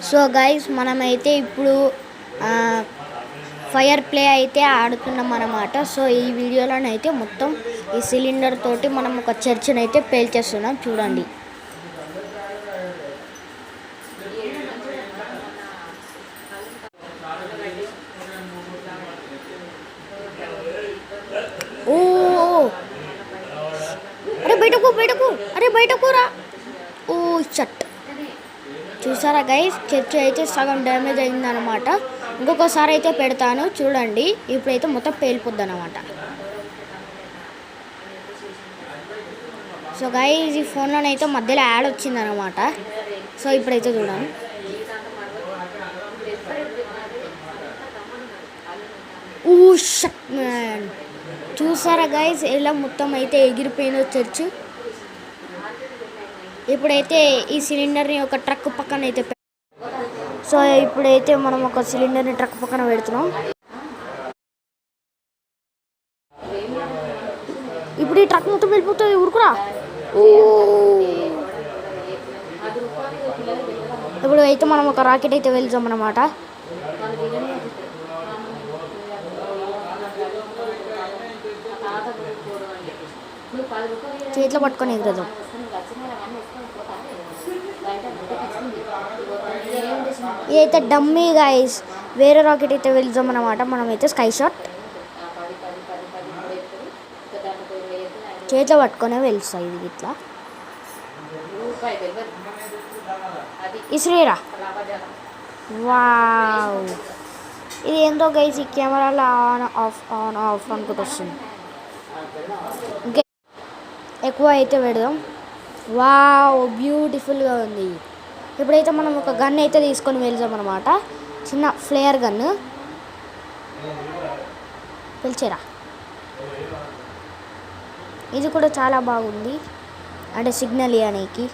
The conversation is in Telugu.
సో గైస్ మనమైతే ఇప్పుడు ఫైర్ ప్లే అయితే ఆడుతున్నాం అన్నమాట. సో ఈ వీడియోలోనైతే మొత్తం ఈ సిలిండర్ తోటి మనం ఒక చర్చిని అయితే పేల్చేస్తున్నాం చూడండి. ఓ అరే బయటకు రా. ఓ షట్, చూసారా గైస్, చర్చ్ అయితే సగం డ్యామేజ్ అయిందనమాట. ఇంకొకసారి అయితే పెడతాను చూడండి. ఇప్పుడైతే మొత్తం పేలిపోద్ది అనమాట. సో గైస్ ఈ ఫోన్లోనైతే మధ్యలో యాడ్ వచ్చిందనమాట. సో ఇప్పుడైతే చూడండి. ఓ షట్ మ్యాన్, చూసారా గైస్ ఎలా మొత్తం అయితే ఎగిరిపోయిందో చర్చ్. ఇప్పుడైతే ఈ సిలిండర్ని ఒక ట్రక్ పక్కన అయితే సో ఇప్పుడైతే మనం ఒక సిలిండర్ని ట్రక్ పక్కన పెడుతున్నాం. ఇప్పుడు ఈ ట్రక్ మొత్తం వెళ్ళిపోతుంది, ఊరుకురా. ఇప్పుడు అయితే మనం ఒక రాకెట్ అయితే వెళ్తాం అన్నమాట. చేతిలో పట్టుకొని ఎగురదాం. ఇదైతే డమ్మీ గైస్, వేరే రాకెట్ అయితే వెళ్తాం అన్నమాట. మనమైతే స్కై షాట్ చేతిలో పట్టుకొనే వెళ్తాయి. ఇది ఇట్లా ఇసిరేరా. వావ్, ఇది ఏందో గైస్, ఈ కెమెరాలో ఆన్ ఆఫ్ అనుకుంటూ వస్తుంది. ఇంకా ఎక్కువ అయితే పెడదాం. వావ్, బ్యూటిఫుల్గా ఉంది. ఇప్పుడైతే మనం ఒక గన్ అయితే తీసుకొని వెళ్దాం అనమాట. చిన్న ఫ్లేయర్ గన్ను పిలిచేరా. ఇది కూడా చాలా బాగుంది, అంటే సిగ్నల్ ఇవ్వడానికి.